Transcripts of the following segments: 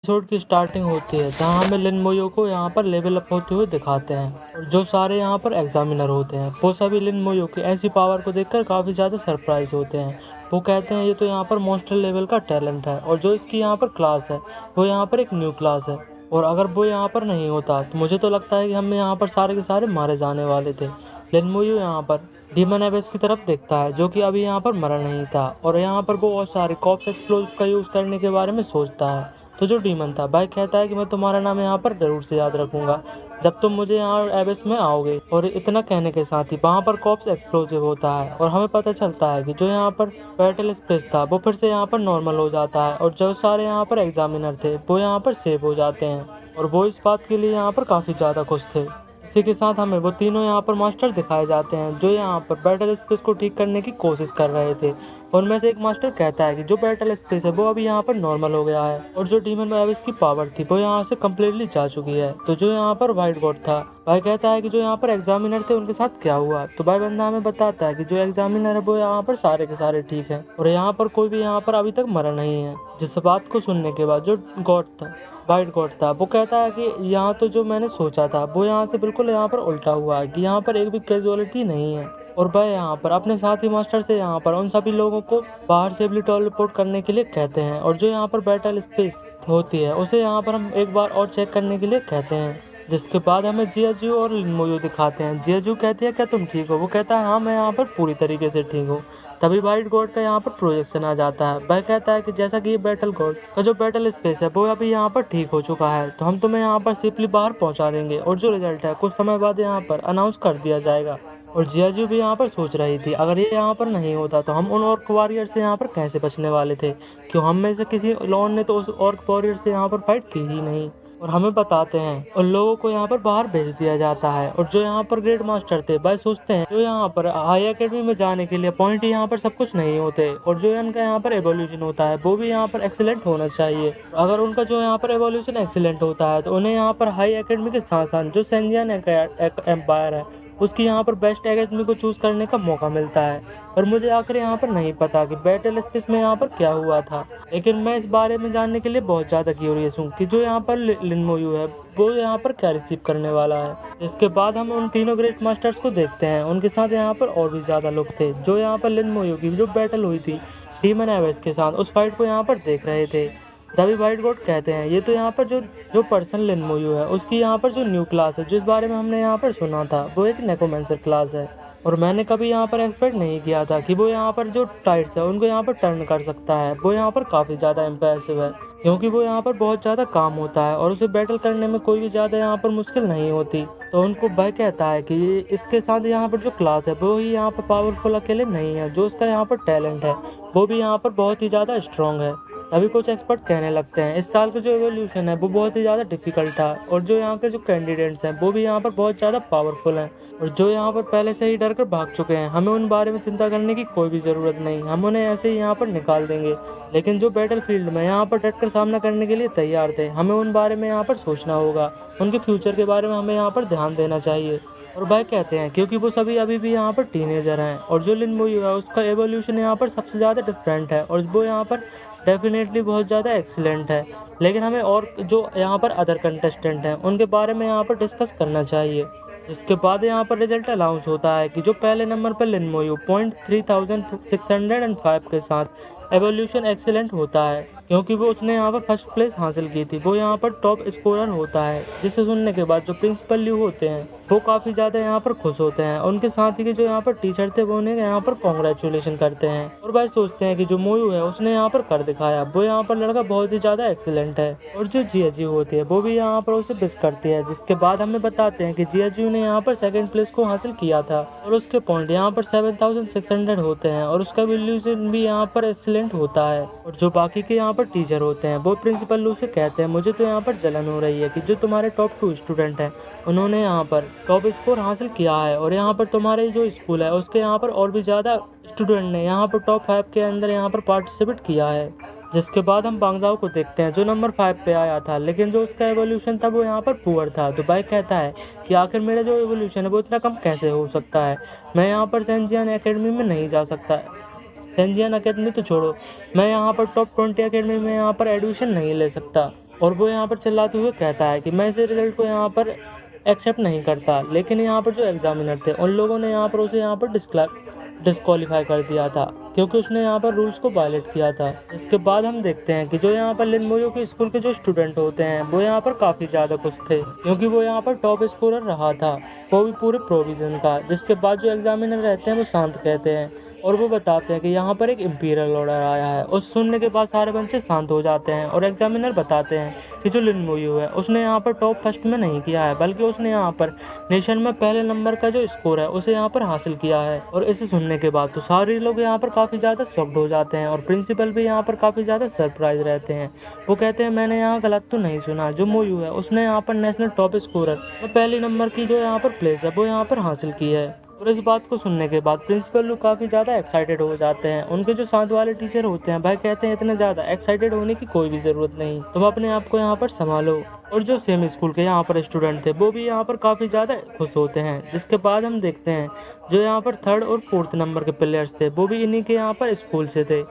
Episode की starting होती है जहाँ हमें लिन मोयो को यहाँ पर लेवल अप होते हुए दिखाते हैं और जो सारे यहाँ पर एग्जामिनर होते हैं वो सभी लिन मोयो की ऐसी पावर को देखकर काफ़ी ज़्यादा सरप्राइज होते हैं। वो कहते हैं ये तो यहाँ पर मॉन्स्टर लेवल का टैलेंट है और जो इसकी यहाँ पर क्लास है वो यहाँ पर एक न्यू क्लास है और अगर वो यहाँ पर नहीं होता तो मुझे तो लगता है कि हम यहाँ पर सारे के सारे मारे जाने वाले थे। लिन मोयो यहाँ पर डीमन एबेस की तरफ देखता है जो कि अभी यहाँ पर मरा नहीं था और यहाँ पर वो बहुत सारे कॉप्स एक्सप्लोज का यूज़ करने के बारे में सोचता है। तो जो डीमन था भाई कहता है कि मैं तुम्हारा नाम यहाँ पर जरूर से याद रखूंगा जब तुम मुझे यहाँ एबेस में आओगे। और इतना कहने के साथ ही वहाँ पर कॉप्स एक्सप्लोसिव होता है और हमें पता चलता है कि जो यहाँ पर बैटल स्पेस था वो फिर से यहाँ पर नॉर्मल हो जाता है और जो सारे यहाँ पर एग्जामिनर थे वो यहाँ पर सेव हो जाते हैं और वो इस बात के लिए यहाँ पर काफ़ी ज़्यादा खुश थे। इसी के साथ हमें वो तीनों यहाँ पर मास्टर दिखाए जाते हैं जो यहाँ पर बैटल स्पेस को ठीक करने की कोशिश कर रहे थे। उनमें से एक मास्टर कहता है कि जो बैटल स्पेस है वो अभी यहाँ पर नॉर्मल हो गया है और जो डीमन एबिस की पावर थी वो यहाँ से कम्प्लीटली जा चुकी है। तो जो यहाँ पर व्हाइट गॉड था भाई कहता है कि जो यहाँ पर एग्जामिनर थे उनके साथ क्या हुआ। तो भाई बंदा हमें बताता है कि जो एग्जामिनर है वो यहाँ पर सारे के सारे ठीक है और यहाँ पर कोई भी यहाँ पर अभी तक मरा नहीं है। जिस बात को सुनने के बाद जो गॉड था व्हाइट गॉड था वो कहता है कि यहाँ तो जो मैंने सोचा था वो यहाँ से बिल्कुल यहाँ पर उल्टा हुआ है कि यहाँ पर एक भी कैजुअलिटी नहीं है। और वह यहाँ पर अपने साथी मास्टर से यहाँ पर उन सभी लोगों को बाहर सेफली टेलीपोर्ट करने के लिए कहते हैं और जो यहाँ पर बैटल स्पेस होती है उसे यहाँ पर हम एक बार और चेक करने के लिए कहते हैं। जिसके बाद हमें जियाजू और लिनमोयो दिखाते हैं। जियाजू कहती है क्या तुम ठीक हो। वो कहता है हाँ मैं यहाँ पर पूरी तरीके से ठीक हूँ। तभी व्हाइट गॉड का यहाँ पर प्रोजेक्शन आ जाता है। वह कहता है कि जैसा कि ये बैटल गॉड का जो बैटल स्पेस है वो अभी यहाँ पर ठीक हो चुका है तो हम तुम्हें यहाँ पर सेफली बाहर पहुँचा देंगे और जो रिजल्ट है कुछ समय बाद यहाँ पर अनाउंस कर दिया जाएगा। और जियाजू भी यहाँ पर सोच रही थी अगर ये यहाँ पर नहीं होता तो हम उन ऑर्क वॉरियर से यहाँ पर कैसे बचने वाले थे, क्यों हम में से किसी लॉन ने तो उस ऑर्क वॉरियर से यहाँ पर फाइट की ही नहीं। और हमें बताते हैं उन लोगों को यहाँ पर बाहर भेज दिया जाता है और जो यहाँ पर ग्रेट मास्टर थे भाई सोचते हैं जो यहाँ पर हाई एकेडमी में जाने के लिए पॉइंट यहाँ पर सब कुछ नहीं होते और जो इनका यहाँ पर एवोल्यूशन होता है वो भी यहाँ पर एक्सीलेंट होना चाहिए। अगर उनका जो यहाँ पर एवोल्यूशन एक्सीलेंट होता है तो उन्हें यहाँ पर हाई एकेडमी के साथ साथ जो सेंजियन एम्पायर है उसकी यहाँ पर बेस्ट एकेडमी को चूज करने का मौका मिलता है। और मुझे आखिर यहाँ पर नहीं पता कि बैटल स्पेस में यहाँ पर क्या हुआ था, लेकिन मैं इस बारे में जानने के लिए बहुत ज़्यादा क्यूरियस हूँ कि जो यहाँ पर लिनमोयू है वो यहाँ पर क्या रिसीव करने वाला है। इसके बाद हम उन तीनों ग्रेट मास्टर्स को देखते हैं। उनके साथ यहाँ पर और भी ज़्यादा लोग थे जो यहाँ पर लिनमोयू की जो बैटल हुई थी डीमन एवेस के साथ उस फाइट को यहाँ पर देख रहे थे। तभी व्हाइट गॉड कहते हैं ये तो यहाँ पर जो पर्सन लिनमोयू है उसकी यहाँ पर जो न्यू क्लास है जिस बारे में हमने यहाँ पर सुना था वो एक नेकोमेंसर क्लास है और मैंने कभी यहाँ पर एक्सपेक्ट नहीं किया था कि वो यहाँ पर जो टाइट्स है उनको यहाँ पर टर्न कर सकता है। वो यहाँ पर काफ़ी ज़्यादा इम्प्रेसिव है क्योंकि वो यहाँ पर बहुत ज़्यादा काम होता है और उसे बैटल करने में कोई भी ज़्यादा यहाँ पर मुश्किल नहीं होती। तो उनको भाई कहता है कि इसके साथ यहाँ पर जो क्लास है वो ही यहाँ पर पावरफुल अकेले नहीं है, जो उसका यहाँ पर टैलेंट है वो भी यहाँ पर बहुत ही ज़्यादा स्ट्रॉन्ग है। तभी कुछ एक्सपर्ट कहने लगते हैं इस साल का जो एवोल्यूशन है वो बहुत ही ज़्यादा डिफिकल्ट था और जो यहाँ के जो कैंडिडेट्स हैं वो भी यहाँ पर बहुत ज़्यादा पावरफुल हैं और जो यहाँ पर पहले से ही डर कर भाग चुके हैं हमें उन बारे में चिंता करने की कोई भी ज़रूरत नहीं, हम उन्हें ऐसे ही यहाँ पर निकाल देंगे। लेकिन जो बैटल फील्ड में यहाँ पर डटकर सामना करने के लिए तैयार थे हमें उन बारे में यहाँ पर सोचना होगा, उनके फ्यूचर के बारे में हमें यहाँ पर ध्यान देना चाहिए। और भाई कहते हैं क्योंकि वो सभी अभी भी यहाँ पर टीनेजर हैं और जो लिनमोयू है उसका एवोल्यूशन यहाँ पर सबसे ज़्यादा डिफरेंट है और वो यहाँ पर डेफिनेटली बहुत ज़्यादा एक्सीलेंट है। लेकिन हमें और जो यहाँ पर अदर कंटेस्टेंट हैं उनके बारे में यहाँ पर डिस्कस करना चाहिए। इसके बाद यहाँ पर रिजल्ट अनाउंस होता है कि जो पहले नंबर पर लिनमोयू 3605 के साथ एवोल्यूशन एक्सीलेंट होता है क्योंकि वो उसने यहाँ पर फर्स्ट प्लेस हासिल की थी। वो यहाँ पर टॉप स्कोरर होता है जिसे सुनने के बाद जो प्रिंसिपल ल्यू होते हैं वो काफ़ी ज़्यादा यहाँ पर खुश होते हैं। उनके साथ ही के जो यहाँ पर टीचर थे वो उन्हें यहाँ पर कॉन्ग्रेचुलेशन करते हैं और भाई सोचते हैं कि जो मोयू है उसने यहाँ पर कर दिखाया, वो यहाँ पर लड़का बहुत ही ज़्यादा एक्सीलेंट है। और जो जियाजू होती है वो भी यहाँ पर उसे विश करती है। जिसके बाद हमें बताते हैं कि जियाजू ने यहाँ पर सेकंड प्लेस को हासिल किया था और उसके पॉइंट यहाँ पर 7600 होते हैं और उसका एवोल्यूशन भी यहाँ पर एक्सीलेंट होता है। और जो बाकी के यहाँ पर टीचर होते हैं वो प्रिंसिपल लू से कहते हैं मुझे तो यहाँ पर जलन हो रही है कि जो तुम्हारे टॉप 2 स्टूडेंट हैं उन्होंने यहाँ पर टॉप स्कोर हासिल किया है और यहाँ पर तुम्हारे जो स्कूल है उसके यहाँ पर और भी ज़्यादा स्टूडेंट ने यहाँ पर टॉप 5 के अंदर यहाँ पर पार्टिसिपेट किया है। जिसके बाद हम बांगजाओ को देखते हैं जो नंबर 5 पे आया था, लेकिन जो उसका एवोल्यूशन था वो यहाँ पर पुअर था। तो भाई कहता है कि आखिर मेरा जो एवोल्यूशन है वो इतना कम कैसे हो सकता है, मैं यहाँ पर सेंजियन एकेडमी में नहीं जा सकता। सेंजियन एकेडमी तो छोड़ो, मैं यहाँ पर टॉप 20 एकेडमी में यहाँ पर एडमिशन नहीं ले सकता। और वो यहाँ पर चिल्लाते हुए कहता है कि मैं इस रिजल्ट को यहाँ पर एक्सेप्ट नहीं करता। लेकिन यहाँ पर जो एग्जामिनर थे उन लोगों ने यहाँ पर उसे यहाँ पर डिस्क्वालीफाई कर दिया था, क्योंकि उसने यहाँ पर रूल्स को वायलेट किया था। इसके बाद हम देखते हैं कि जो यहाँ पर लिन मोयो के स्कूल के जो स्टूडेंट होते हैं वो यहाँ पर काफ़ी ज़्यादा खुश थे, क्योंकि वो यहाँ पर टॉप स्कोरर रहा था, वो भी पूरे प्रोविजन का। जिसके बाद जो एग्जामिनर रहते हैं वो शांत कहते हैं और वो बताते हैं कि यहाँ पर एक इम्पीरियल ऑर्डर आया है। उस सुनने के बाद सारे बच्चे शांत हो जाते हैं और एग्जामिनर बताते हैं कि जो लिन मोयो है उसने यहाँ पर टॉप फर्स्ट में नहीं किया है, बल्कि उसने यहाँ पर नेशन में पहले नंबर का जो स्कोर है उसे यहाँ पर हासिल किया है। और इसे सुनने के बाद तो सारे लोग यहाँ पर काफ़ी ज़्यादा शॉक्ड हो जाते हैं और प्रिंसिपल भी यहाँ पर काफ़ी ज़्यादा सरप्राइज रहते हैं। वो कहते हैं मैंने यहाँ गलत तो नहीं सुना, जो मोयो है उसने यहाँ पर नेशनल टॉप स्कोरर में पहले नंबर की जो यहाँ पर प्लेस है वो यहाँ पर हासिल की है। और इस बात को सुनने के बाद प्रिंसिपल लोग काफ़ी ज़्यादा एक्साइटेड हो जाते हैं। उनके जो साथ वाले टीचर होते हैं भाई कहते हैं इतने ज़्यादा एक्साइटेड होने की कोई भी ज़रूरत नहीं, तुम अपने आप को यहाँ पर संभालो। और जो सेम स्कूल के यहाँ पर स्टूडेंट थे वो भी यहाँ पर काफ़ी ज़्यादा खुश होते हैं। जिसके बाद हम देखते हैं जो यहाँ पर 3rd और 4th नंबर के प्लेयर्स थे वो भी इन्हीं के यहाँ पर स्कूल से थे।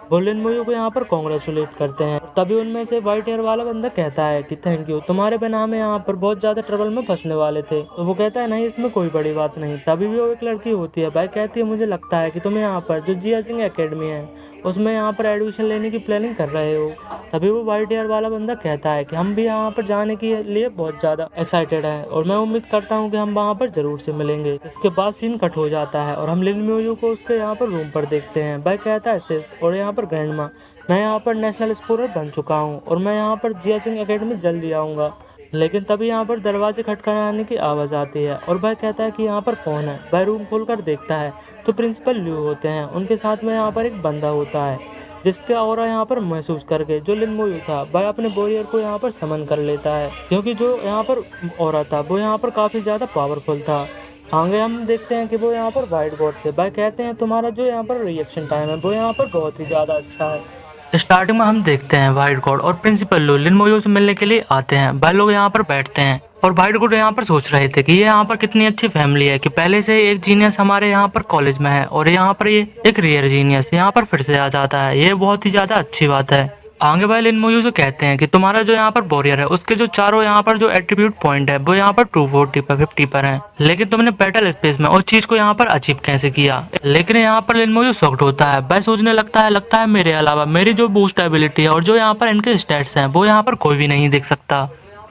वो लिन मोयो को यहाँ पर कॉन्ग्रेचुलेट करते हैं। तभी उनमें से व्हाइट हेयर वाला बंदा कहता है कि थैंक यू, तुम्हारे बिना हमें यहाँ पर बहुत ज़्यादा ट्रबल में फंसने वाले थे। तो वो कहता है नहीं, इसमें कोई बड़ी बात नहीं। तभी भी वो एक लड़की होती है भाई कहती है मुझे लगता है कि तुम्हें यहाँ पर जो जियाजिंग एकेडमी है उसमें यहाँ पर एडमिशन लेने की प्लानिंग कर रहे हो। तभी वो व्हाइट हेयर वाला बंदा कहता है कि हम भी यहाँ पर जाने के लिए बहुत ज़्यादा एक्साइटेड हैं और मैं उम्मीद करता हूँ कि हम वहाँ पर ज़रूर से मिलेंगे। इसके बाद सीन कट हो जाता है और हम लिन मोयो को उसके यहाँ पर रूम पर देखते हैं। भाई कहता है सिस और यहाँ पर ग्रैंड माँ, मैं यहाँ पर नेशनल स्कोरर बन चुका हूँ और मैं यहाँ पर जियाजिंग एकेडमी जल्दी आऊँगा। लेकिन तभी यहाँ पर दरवाजे खटखटाने की आवाज़ आती है और भाई कहता है कि यहाँ पर कौन है। भाई रूम खोलकर देखता है तो प्रिंसिपल ल्यू होते हैं। उनके साथ में यहाँ पर एक बंदा होता है जिसके ऑरा यहाँ पर महसूस करके जो लिन मोयो था भाई अपने वॉरियर को यहाँ पर समन कर लेता है, क्योंकि जो यहाँ पर ऑरा था वो यहाँ पर काफ़ी ज़्यादा पावरफुल था। आगे हम देखते हैं कि वो यहाँ पर वाइट गॉड थे। भाई कहते हैं तुम्हारा जो यहाँ पर रिएक्शन टाइम है वो यहाँ पर बहुत ही ज़्यादा अच्छा है। स्टार्टिंग में हम देखते हैं व्हाइट गॉड और प्रिंसिपल लोग लिन मोयो से मिलने के लिए आते हैं। भाई लोग यहाँ पर बैठते हैं और व्हाइट गॉड यहाँ पर सोच रहे थे कि ये यहाँ पर कितनी अच्छी फैमिली है कि पहले से एक जीनियस हमारे यहाँ पर कॉलेज में है और यहाँ पर ये एक रेयर जीनियस यहाँ पर फिर से आ जाता है, ये बहुत ही ज्यादा अच्छी बात है। आगे भाई लिन मोयो से कहते हैं कि तुम्हारा जो यहाँ पर वॉरियर है उसके जो चारों यहाँ पर जो एट्रीब्यूट पॉइंट है वो यहाँ पर 240 पर 50 पर है, लेकिन तुमने बैटल स्पेस में उस चीज को यहाँ पर अचीव कैसे किया। लेकिन यहाँ पर लिन मोयो शॉक्ड होता है। भाई सोचने लगता है मेरे अलावा मेरी जो बूस्ट एबिलिटी है और जो यहाँ पर इनके स्टैट्स हैं वो यहाँ पर कोई भी नहीं देख सकता।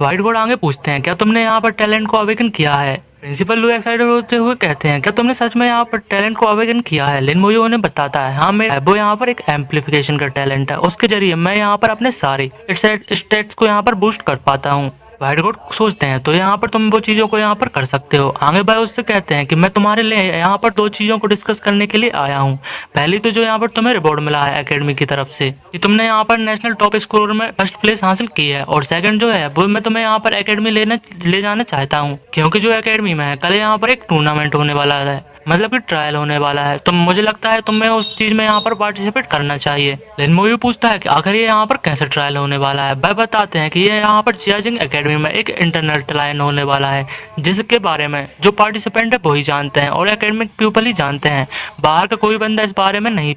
व्हाइट गॉड आगे पूछते हैं क्या तुमने यहाँ पर टैलेंट को अवेकन किया है। प्रिंसिपल लोग एक्साइटेड होते हुए कहते हैं क्या तुमने सच में यहाँ पर टैलेंट को अवेकन किया है। लिन मोयो उन्हें बताता है हाँ मेरा वो यहाँ पर एक एम्पलीफिकेशन का टैलेंट है, उसके जरिए मैं यहाँ पर अपने सारे स्टेट्स को यहाँ पर बूस्ट कर पाता हूँ। व्हाइट गॉड सोचते हैं तो यहाँ पर तुम वो चीजों को यहाँ पर कर सकते हो। आगे भाई उससे कहते हैं कि मैं तुम्हारे लिए यहाँ पर 2 चीजों को डिस्कस करने के लिए आया हूँ। पहली तो जो यहाँ पर तुम्हें रिवॉर्ड मिला है एकेडमी की तरफ से कि तुमने यहाँ पर नेशनल टॉप स्कोरर में फर्स्ट प्लेस हासिल की है, और सेकंड जो है वो मैं तुम्हें यहाँ पर एकेडमी ले जाना चाहता हूँ, क्योंकि जो एकेडमी में है कल यहाँ पर एक टूर्नामेंट होने वाला है, मतलब कि ट्रायल होने वाला है। तो मुझे लगता है तुम्हें उस चीज में यहाँ पर पार्टिसिपेट करना चाहिए। लिन मोयो पूछता है कि आखिर ये यहाँ पर कैसे ट्रायल होने वाला है। भाई बताते हैं कि ये यहाँ पर जियाजिंग एकेडमी में एक इंटरनल ट्रायल होने वाला है जिसके बारे में जो पार्टिसिपेंट है वही जानते हैं और एकेडमिक पीपल ही जानते हैं, बाहर का कोई बंदा इस बारे में नहीं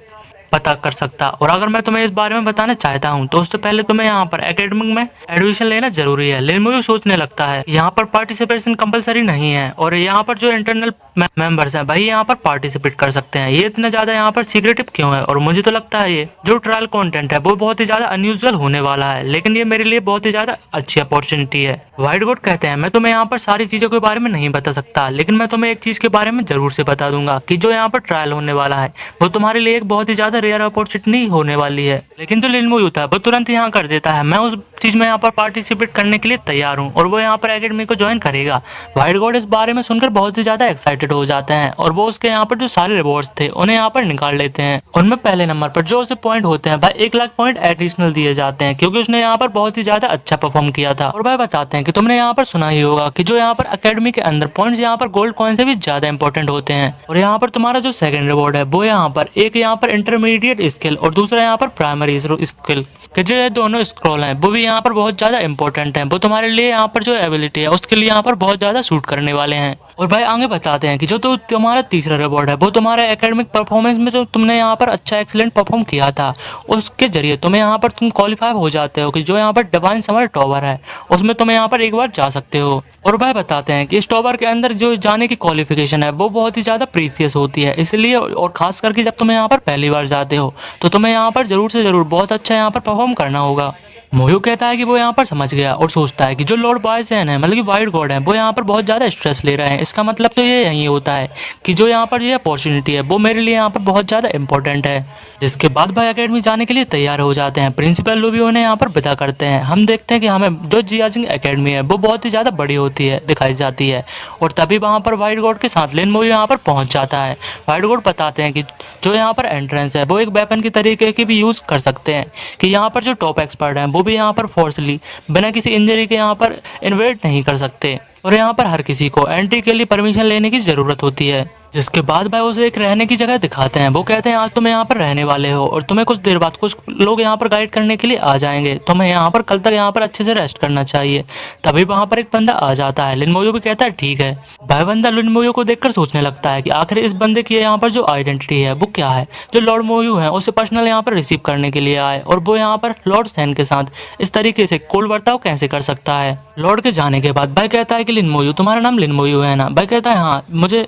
पता कर सकता। और अगर मैं तुम्हें इस बारे में बताना चाहता हूँ तो उससे पहले तुम्हें यहाँ पर एकेडमिक में एडमिशन लेना जरूरी है। लिन मोयो सोचने लगता है यहाँ पर पार्टिसिपेशन कंपलसरी नहीं है और यहाँ पर जो इंटरनल मेंबर्स हैं भाई यहाँ पर पार्टिसिपेट कर सकते हैं। ये इतना ज्यादा यहाँ पर सीक्रेटिव क्यों है, और मुझे तो लगता है ये जो ट्रायल कंटेंट है वो बहुत ही ज्यादा अनयूजुअल होने वाला है, लेकिन ये मेरे लिए बहुत ही ज्यादा अच्छी अपॉर्चुनिटी है। व्हाइट गॉड कहते हैं मैं तुम्हें यहाँ पर सारी चीजों के बारे में नहीं बता सकता, लेकिन मैं तुम्हें एक चीज के बारे में जरूर से बता दूंगा कि जो यहाँ पर ट्रायल होने वाला है वो तुम्हारे लिए एक बहुत ही ज्यादा रेयर अपॉर्चुनिटी होने वाली है। लेकिन जो लिन मोयो था वो तुरंत यहाँ कर देता है मैं उस चीज में यहाँ पर पार्टिसिपेट करने के लिए तैयार हूँ और वो यहाँ पर एकेडमी को ज्वाइन करेगा। व्हाइट गॉड इस बारे में सुनकर बहुत ही ज्यादा एक्साइटेड हो जाते हैं और वो उसके यहाँ पर जो सारे रिवॉर्ड्स थे उन्हें यहाँ पर निकाल लेते हैं। उनमें पहले नंबर पर जो उसे पॉइंट होते हैं भाई 1 लाख पॉइंट एडिशनल दिए जाते हैं, क्योंकि उसने यहाँ पर बहुत ही ज्यादा अच्छा परफॉर्म किया था। और भाई बताते हैं कि तुमने यहाँ पर सुना ही होगा कि जो यहाँ पर एकेडमी के अंदर पॉइंट्स यहाँ पर गोल्ड कॉइन से भी ज्यादा इंपॉर्टेंट होते हैं। और यहाँ पर तुम्हारा जो सेकंड रिवॉर्ड है वो यहाँ पर एक यहाँ पर इंटरमीडिएट स्किल और दूसरा यहाँ पर प्राइमरी स्किल के जो दोनों स्क्रॉल हैं वो भी यहाँ पर बहुत ज्यादा इंपॉर्टेंट हैं। वो तुम्हारे लिए यहाँ पर जो एबिलिटी है उसके लिए यहाँ पर बहुत ज्यादा सूट करने वाले हैं। और भाई आगे बताते हैं कि जो तो तुम्हारा तीसरा रिवॉर्ड है वो तुम्हारा एकेडमिक परफॉर्मेंस में जो तुमने यहाँ पर अच्छा एक्सीलेंट परफॉर्म किया था उसके जरिए तुम्हें यहाँ पर तुम क्वालिफाई हो जाते हो कि जो यहाँ पर डिवाइन समर टॉवर है उसमें तुम्हें यहाँ पर एक बार जा सकते हो। और भाई बताते हैं कि इस टॉवर के अंदर जो जाने की क्वालिफिकेशन है वो बहुत ही ज़्यादा प्रीसियस होती है, इसलिए और खास करके जब तुम यहाँ पर पहली बार जाते हो तो तुम्हें यहाँ पर ज़रूर से ज़रूर बहुत अच्छा यहाँ पर परफॉर्म करना होगा। मोयू कहता है कि वो यहाँ पर समझ गया और सोचता है कि जो लॉर्ड बायसेन है मतलब कि वाइट गॉड है वो यहाँ पर बहुत ज़्यादा स्ट्रेस ले रहे हैं, इसका मतलब तो ये यही होता है कि जो यहाँ पर ये अपॉर्चुनिटी है वो मेरे लिए यहाँ पर बहुत ज़्यादा इंपॉर्टेंट है। जिसके बाद भाई एकेडमी जाने के लिए तैयार हो जाते हैं। प्रिंसिपल लूबी उन्हें यहाँ पर विदा करते हैं। हम देखते हैं कि हमें जो जियाजिंग एकेडमी है वो बहुत ही ज़्यादा बड़ी होती है दिखाई जाती है और तभी वहाँ पर वाइट गॉड के साथ लिन मोयू यहाँ पर पहुँच जाता है। वाइट गॉड बताते हैं कि जो यहाँ पर एंट्रेंस है वो एक वेपन की तरीके की भी यूज़ कर सकते हैं कि यहाँ पर जो टॉप एक्सपर्ट हैं वो भी यहाँ पर फोर्सली बिना किसी इंजरी के यहाँ पर इन्वेट नहीं कर सकते और यहाँ पर हर किसी को एंट्री के लिए परमिशन लेने की ज़रूरत होती है। जिसके बाद भाई उसे एक रहने की जगह दिखाते हैं। वो कहते हैं आज तुम यहाँ पर रहने वाले हो और तुम्हें कुछ देर बाद कुछ लोग यहाँ पर गाइड करने के लिए आ जाएंगे, तुम्हें यहाँ पर कल तक यहाँ पर अच्छे से रेस्ट करना चाहिए। तभी वहाँ पर एक बंदा आ जाता है। लिन मोयू भी कहता है ठीक है। भाई बंदा लिन मोयू को देखकर सोचने लगता है कि आखिर इस बंदे की यहाँ पर जो आइडेंटिटी है वो क्या है, जो लॉर्ड मोयू है उसे पर्सनल यहाँ पर रिसीव करने के लिए आए और वो यहाँ पर लॉर्ड सैन के साथ इस तरीके से कोल्ड बर्ताव कैसे कर सकता है। लॉर्ड के जाने के बाद भाई कहता है कि लिन मोयू तुम्हारा नाम लिन मोयू है ना। भाई कहता है हाँ, मुझे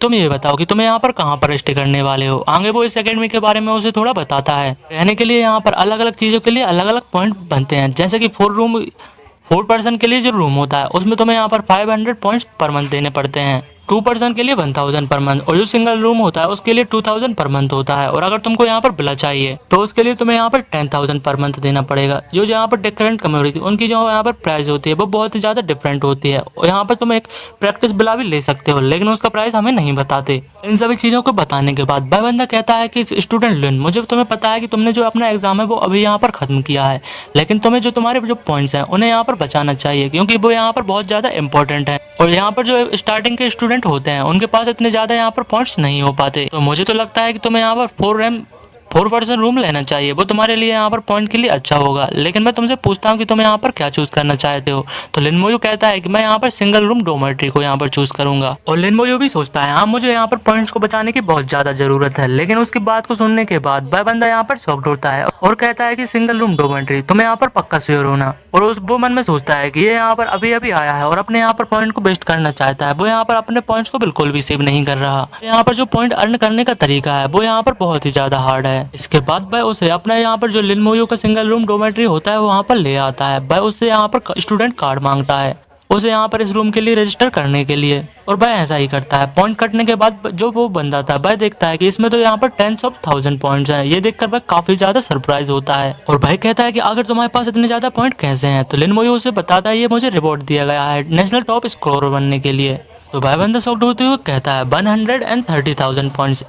तुम ये बताओ कि तुम्हें यहाँ पर कहाँ पर स्टे करने वाले हो। आगे वो इस एकेडमी के बारे में उसे थोड़ा बताता है। रहने के लिए यहाँ पर अलग अलग चीज़ों के लिए अलग अलग पॉइंट बनते हैं, जैसे कि 4 पर्सन के लिए जो रूम होता है उसमें तुम्हें यहाँ पर 500 पॉइंट्स पर मंथ देने पड़ते हैं। 2 पर्सन के लिए 1000 पर मंथ और जो सिंगल रूम होता है उसके लिए 2000 पर मंथ होता है। और अगर तुमको यहाँ पर विला चाहिए तो उसके लिए तुम्हें यहाँ पर 10,000 पर मंथ देना पड़ेगा। जो यहाँ पर डिफरेंट कम्युनिटी उनकी जो यहाँ पर प्राइस होती है वो बहुत ही ज़्यादा डिफरेंट होती है और यहाँ पर तुम एक प्रैक्टिस विला भी ले सकते हो, लेकिन उसका प्राइस हमें नहीं बताते। इन सभी चीज़ों को बताने के बाद भाई बंदा कहता है कि स्टूडेंट लिन, मुझे तुम्हें पता है कि तुमने जो अपना एग्जाम है वो अभी यहाँ पर खत्म किया है, लेकिन तुम्हें जो तुम्हारे जो पॉइंट्स हैं उन्हें यहाँ पर बचाना चाहिए क्योंकि वो यहाँ पर बहुत ज़्यादा इंपॉर्टेंट है और यहाँ पर जो स्टार्टिंग के स्टूडेंट होते हैं उनके पास इतने ज़्यादा यहाँ पर पॉइंट्स नहीं हो पाते। तो मुझे तो लगता है कि तुम्हें यहाँ पर 4 पर्सन रूम लेना चाहिए, वो तुम्हारे लिए यहाँ पर पॉइंट के लिए अच्छा होगा। लेकिन मैं तुमसे पूछता हूँ कि तुम यहाँ पर क्या चूज करना चाहते हो। तो लिन मोयू कहता है कि मैं यहाँ पर सिंगल रूम डोमेट्री को यहाँ पर चूज करूंगा। और लिन मोयू भी सोचता है हाँ, मुझे यहाँ पर पॉइंट्स को बचाने की बहुत ज्यादा जरूरत है। लेकिन उसकी बात को सुनने के बाद वह बंदा यहाँ पर शॉक्ड होता है और कहता है कि सिंगल रूम डोमेट्री, तुम्हें यहाँ पर पक्का श्योर होना। और वो मन में सोचता है कि ये यहाँ पर अभी अभी आया है और अपने यहाँ पर पॉइंट को बेस्ट करना चाहता है। वो यहाँ पर अपने पॉइंट्स को बिल्कुल भी सेव नहीं कर रहा। यहाँ पर जो पॉइंट अर्न करने का तरीका है वो यहाँ पर बहुत ही ज्यादा हार्ड है। इसके बाद भाई उसे अपना यहाँ पर जो लिन मोयू का सिंगल रूम डोमेट्री होता है वो वहाँ पर ले आता है। भाई उससे यहाँ पर स्टूडेंट कार्ड मांगता है उसे यहाँ पर इस रूम के लिए रजिस्टर करने के लिए, और भाई ऐसा ही करता है। पॉइंट कटने के बाद जो वो बंदा था भाई देखता है कि इसमें तो यहाँ पर 10,000 पॉइंट्स हैं। ये देखकर भाई काफी ज्यादा सरप्राइज होता है और भाई कहता है कि अगर तुम्हारे पास इतने ज्यादा पॉइंट कैसे हैं। तो लिन मोयू उसे बताता है ये मुझे रिवॉर्ड दिया गया है नेशनल टॉप स्कोर बनने के लिए। तो भाई बंदा शॉक्ड होते हुए कहता है 130,000 पॉइंट्स।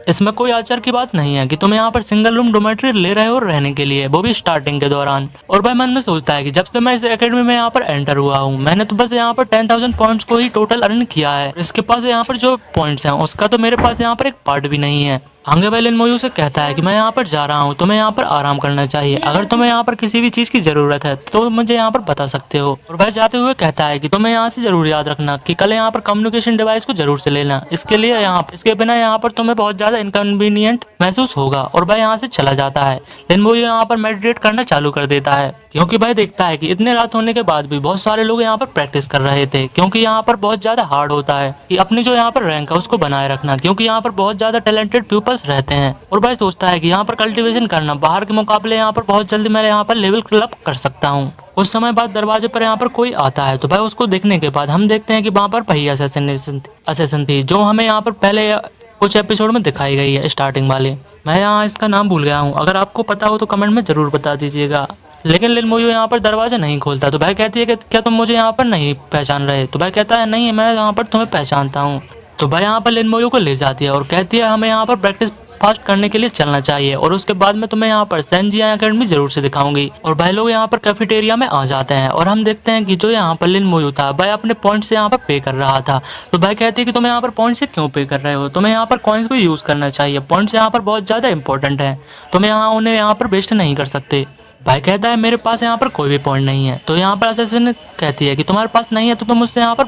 इसमें कोई आश्चर्य की बात नहीं है कि तुम यहाँ पर सिंगल रूम डोमेट्री ले रहे हो रहने के लिए, वो भी स्टार्टिंग के दौरान। और भाई मन में सोचता है कि जब से मैं इस एकेडमी में यहाँ पर एंटर हुआ हूँ मैंने तो बस यहाँ पर 10,000 पॉइंट्स को ही टोटल अर्न किया है। इसके पास यहाँ पर जो पॉइंट्स हैं उसका तो मेरे पास यहाँ पर एक पार्ट भी नहीं है। आगे भाई लिन मोयू से कहता है कि मैं यहाँ पर जा रहा हूँ, तुम्हें यहाँ पर आराम करना चाहिए। अगर तुम्हें यहाँ पर किसी भी चीज़ की ज़रूरत है तो मुझे यहाँ पर बता सकते हो। और भाई जाते हुए कहता है कि तुम्हें यहाँ से ज़रूर याद रखना कि कल यहाँ पर कम्युनिकेशन डिवाइस को ज़रूर से लेना। इसके बिना यहाँ पर तुम्हें बहुत ज़्यादा इनकन्वीनियंट महसूस होगा। और भाई यहाँ से चला जाता है। लिन मोयू यहाँ पर मेडिटेट करना चालू कर देता है क्योंकि भाई देखता है कि इतने रात होने के बाद भी बहुत सारे लोग यहाँ पर प्रैक्टिस कर रहे थे, क्योंकि यहाँ पर बहुत ज़्यादा हार्ड होता है कि अपनी जो यहाँ पर रैंक है उसको बनाए रखना, क्योंकि यहाँ पर बहुत ज़्यादा टैलेंटेड पीपल्स रहते हैं। और भाई सोचता है कि यहाँ पर कल्टीवेशन करना बाहर के मुकाबले यहाँ पर बहुत जल्दी मैं यहाँ पर लेवल क्लब कर सकता हूँ। कुछ समय बाद दरवाजे पर यहाँ पर कोई आता है। तो भाई उसको देखने के बाद हम देखते हैं कि वहाँ पर पहिया असेसन थी जो हमें यहाँ पर पहले कुछ एपिसोड में दिखाई गई है स्टार्टिंग वाले। मैं यहाँ इसका नाम भूल गया हूँ, अगर आपको पता हो तो कमेंट में जरूर बता दीजिएगा। लेकिन लिन मोयू यहाँ पर दरवाजा नहीं खोलता। तो भाई कहती है कि क्या तुम मुझे यहाँ पर नहीं पहचान रहे। तो भाई कहता है नहीं, मैं यहाँ पर तुम्हें पहचानता हूँ। तो भाई यहाँ पर लिन मोयू को ले जाती है और कहती है हमें यहाँ पर प्रैक्टिस फास्ट करने के लिए चलना चाहिए और उसके बाद में तुम्हें यहाँ पर सेंजिया एकेडमी जरूर से दिखाऊंगी। और भाई लोग यहाँ पर कैफेटेरिया में आ जाते हैं और हम देखते हैं कि जो यहाँ पर लिन मोयू था भाई अपने पॉइंट से यहाँ पर पे कर रहा था। तो भाई कहती है कि तुम यहाँ पर पॉइंट से क्यों पे कर रहे हो, तुम्हें यहाँ पर कॉइन्स को यूज करना चाहिए, पॉइंट्स यहाँ पर बहुत ज्यादा इंपॉर्टेंट है, तुम्हें उन्हें यहाँ पर वेस्ट नहीं कर सकते। भाई कहता है मेरे पास यहाँ पर कोई भी पॉइंट नहीं है। तो यहाँ पर असेसिन कहती है कि तुम्हारे पास नहीं है तो तुम मुझसे यहाँ पर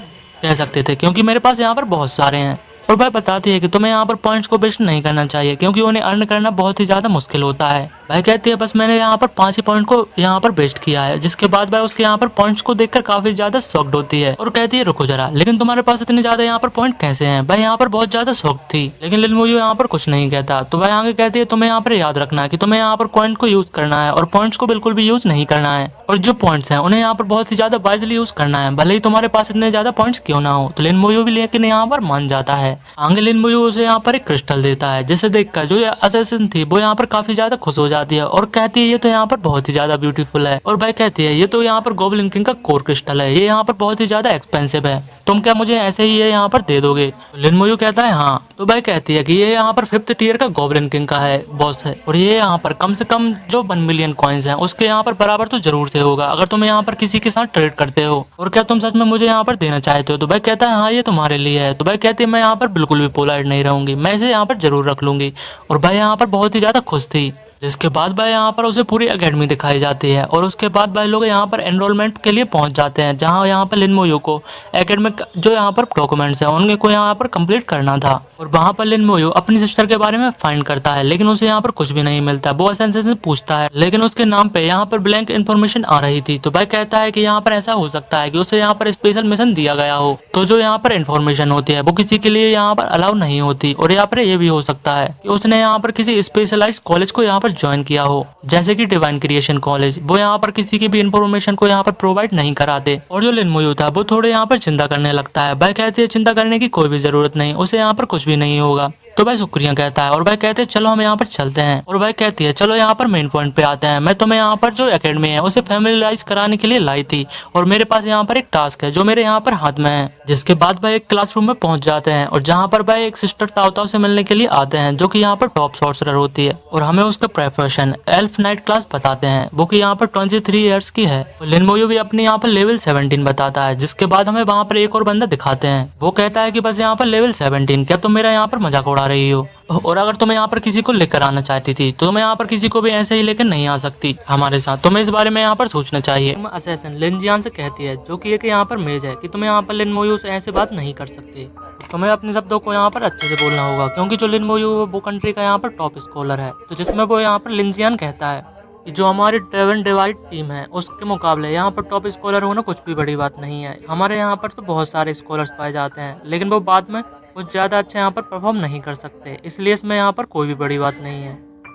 कह सकते थे, क्योंकि मेरे पास यहाँ पर बहुत सारे हैं। और भाई बताती है कि तुम्हें यहाँ पर पॉइंट्स को वेस्ट नहीं करना चाहिए, क्योंकि उन्हें अर्न करना बहुत ही ज्यादा मुश्किल होता है। भाई कहती है बस मैंने यहाँ पर 5 ही पॉइंट को यहाँ पर वेस्ट किया है। जिसके बाद भाई उसके यहाँ पर पॉइंट्स को देखकर काफी ज्यादा शॉक्ड होती है और कहती है रुको जरा, लेकिन तुम्हारे पास इतने ज्यादा यहाँ पर पॉइंट कैसे हैं? भाई यहाँ पर बहुत ज्यादा शॉक थी, लेकिन लिन मोयो यहाँ पर कुछ नहीं कहता। तो भाई आगे कहती है तुम्हें यहाँ पर याद रखना है कि तुम्हें यहाँ पर पॉइंट को यूज करना है और पॉइंट्स को बिल्कुल भी यूज नहीं करना है, और जो पॉइंट्स हैं उन्हें यहाँ पर बहुत ही ज्यादा वाइजली यूज करना है, भले ही तुम्हारे पास इतने ज्यादा पॉइंट्स क्यों ना हो। तो लिन मोयो भी लेकिन यहाँ पर मान जाता है। आगे लिन मोयो उसे यहाँ पर एक क्रिस्टल देता है, जिसे देखकर जो असैसिन थी वो यहाँ पर काफी ज्यादा खुश हो जाती है और कहती है ये तो यहाँ पर बहुत ही ज्यादा ब्यूटीफुल है। और भाई कहती है ये तो यहाँ पर गॉब्लिन किंग का कोर क्रिस्टल है, ये यहाँ पर बहुत ही ज्यादा एक्सपेंसिव है, तुम क्या मुझे ऐसे ही ये यहाँ पर दे दोगे? लिन मोयो कहता है हाँ। तो भाई कहती है कि ये यहाँ पर 5th टियर का गॉब्लिन किंग का है बॉस है, और ये यहाँ पर कम से कम जो 1 मिलियन कॉइन्स हैं उसके यहाँ पर बराबर तो जरूर से होगा अगर तुम यहाँ पर किसी के साथ ट्रेड करते हो। और क्या तुम सच में मुझे यहाँ पर देना चाहते हो? तो भाई कहता है हाँ ये तुम्हारे लिए है। तो भाई कहती है मैं यहाँ पर बिल्कुल भी पोलाइट नहीं रहूंगी, मैं इसे यहाँ पर जरूर रख लूंगी। और भाई यहाँ पर बहुत ही ज्यादा खुश थी। जिसके बाद भाई यहाँ पर उसे पूरी एकेडमी दिखाई जाती है, और उसके बाद भाई लोग यहाँ पर एनरोलमेंट के लिए पहुंच जाते हैं, जहाँ यहाँ पर लिन मोयो को एकेडमिक जो यहाँ पर डॉक्यूमेंट्स हैं उनके को यहाँ पर कंप्लीट करना था। और वहाँ पर लिन मोयो अपनी सिस्टर के बारे में फाइंड करता है, लेकिन उसे यहाँ पर कुछ भी नहीं मिलता। वो असेंशन से पूछता है, लेकिन उसके नाम पे यहाँ पर ब्लैंक इन्फॉर्मेशन आ रही थी। तो भाई कहता है कि यहाँ पर ऐसा हो सकता है कि उसे यहाँ पर स्पेशल मिशन दिया गया हो, तो जो यहाँ पर इन्फॉर्मेशन होती है वो किसी के लिए यहाँ पर अलाउ नहीं होती। और यहाँ पर ये भी हो सकता है कि उसने यहाँ पर किसी स्पेशलाइज्ड कॉलेज को यहाँ पर ज्वाइन किया हो, जैसे कि डिवाइन क्रिएशन कॉलेज। वो यहाँ पर किसी की भी इन्फॉर्मेशन को यहाँ पर प्रोवाइड नहीं कराते। और जो लिन मोयो था वो थोड़े यहाँ पर चिंता करने लगता है। भाई कहती है चिंता करने की कोई भी जरूरत नहीं, उसे यहाँ पर कुछ भी नहीं होगा। तो भाई शुक्रिया कहता है, और भाई कहते हैं चलो हम यहाँ पर चलते हैं। और भाई कहती है चलो यहाँ पर मेन पॉइंट पे आते हैं, मैं तुम्हें यहाँ पर जो एकेडमी है उसे फैमिलियराइज कराने के लिए लाई थी, और मेरे पास यहाँ पर एक टास्क है जो मेरे यहाँ पर हाथ में है। जिसके बाद भाई एक क्लासरूम में पहुंच जाते हैं, और जहाँ पर भाई एक सिस्टर ताओताओ से मिलने के लिए आते हैं, जो कि यहाँ पर टॉप सॉर्सरर होती है, और हमें उसका प्रोफेशन एल्फ नाइट क्लास बताते हैं, वो कि यहाँ पर 23 ईयर्स की है। लिन मोयो भी अपने यहाँ पर लेवल 17 बताता है। जिसके बाद हमें वहाँ पर एक और बंदा दिखाते हैं, वो कहता है कि बस यहाँ पर लेवल 17, क्या तुम मेरा यहाँ पर मजाक उड़ा रही हो? और अगर तुम्हें यहाँ पर किसी को लेकर आना चाहती थी तो तुम्हें यहाँ पर किसी को भी ऐसे ही लेकर नहीं आ सकती हमारे साथ, तुम्हें इस बारे में यहाँ पर सोचना चाहिए। असैसिन लिन जियान से कहती है, जो कि एक यहाँ पर मेज है, कि तुम्हें यहाँ पर लिन मोयो से ऐसे बात नहीं कर सकते, तुम्हें अपने शब्दों को यहाँ पर अच्छे से बोलना होगा, क्योंकि जो लिन मोयो वो कंट्री का यहाँ पर टॉप स्कॉलर है। तो जिसमें वो यहाँ पर लिन जियान कहता है कि जो हमारी ड्रेवन डिवाइड टीम है उसके मुकाबले यहाँ पर टॉप स्कॉलर होना कुछ भी बड़ी बात नहीं है। हमारे यहाँ पर तो बहुत सारे स्कॉलर्स पाए जाते हैं, लेकिन वो बाद में कुछ ज़्यादा अच्छा यहाँ पर परफॉर्म नहीं कर सकते, इसलिए इसमें यहाँ पर कोई भी बड़ी बात नहीं है।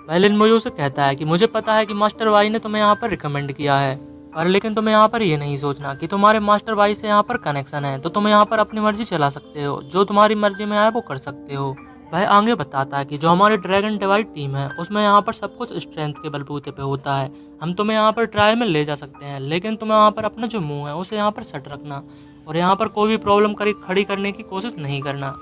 वह लिन मोयो से कहता है कि मुझे पता है कि मास्टर वाई ने तुम्हें यहाँ पर रिकमेंड किया है, और लेकिन तुम्हें यहाँ पर ये नहीं सोचना कि तुम्हारे मास्टर वाई से यहाँ पर कनेक्शन है, तो तुम यहाँ पर अपनी मर्जी चला सकते हो, जो तुम्हारी मर्जी में आए वो कर सकते हो। वह आगे बताता है कि जो हमारी ड्रैगन डिवाइड टीम है उसमें यहाँ पर सब कुछ स्ट्रेंथ के बलबूते पे होता है। हम तुम्हें यहाँ पर ट्रायल में ले जा सकते हैं, लेकिन तुम्हें यहाँ पर अपना जो मुंह है उसे यहाँ पर सेट रखना, और यहाँ पर कोई भी प्रॉब्लम खड़ी करने की कोशिश नहीं करना,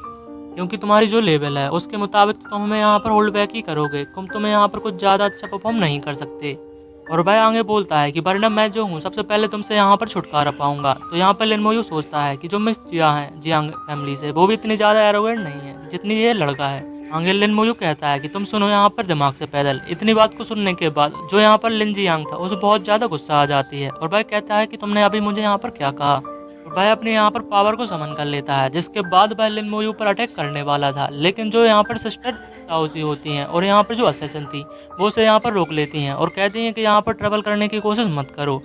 क्योंकि तुम्हारी जो लेवल है उसके मुताबिक तुम हमें यहाँ पर होल्ड बैक ही करोगे, तुम्हें यहाँ पर कुछ ज़्यादा अच्छा परफॉर्म नहीं कर सकते। और भाई आगे बोलता है कि वरना मैं जो हूँ सबसे पहले तुमसे यहाँ पर छुटकारा पाऊंगा। तो यहाँ पर लिन मोयो सोचता है कि जो मिस जिया है जियांग फैमिली से, वो भी इतनी ज़्यादा एरोगेंट नहीं है जितनी ये लड़का है। आगे लिन मोयो कहता है कि तुम सुनो यहाँ पर दिमाग से पैदल। इतनी बात को सुनने के बाद जो यहाँ पर लिन जियांग था उसे बहुत ज़्यादा गुस्सा आ जाती है, और भाई कहता है कि तुमने अभी मुझे यहाँ पर क्या कहा। भाई अपने यहाँ पर पावर को समन कर लेता है। जिसके बाद भाई लिन मोयो पर अटैक करने वाला था, लेकिन जो यहाँ पर सिस्टर ताओजी होती हैं और यहाँ पर जो असैसिन थी वो उसे यहाँ पर रोक लेती हैं, और कहती हैं कि यहाँ पर ट्रेवल करने की कोशिश मत करो।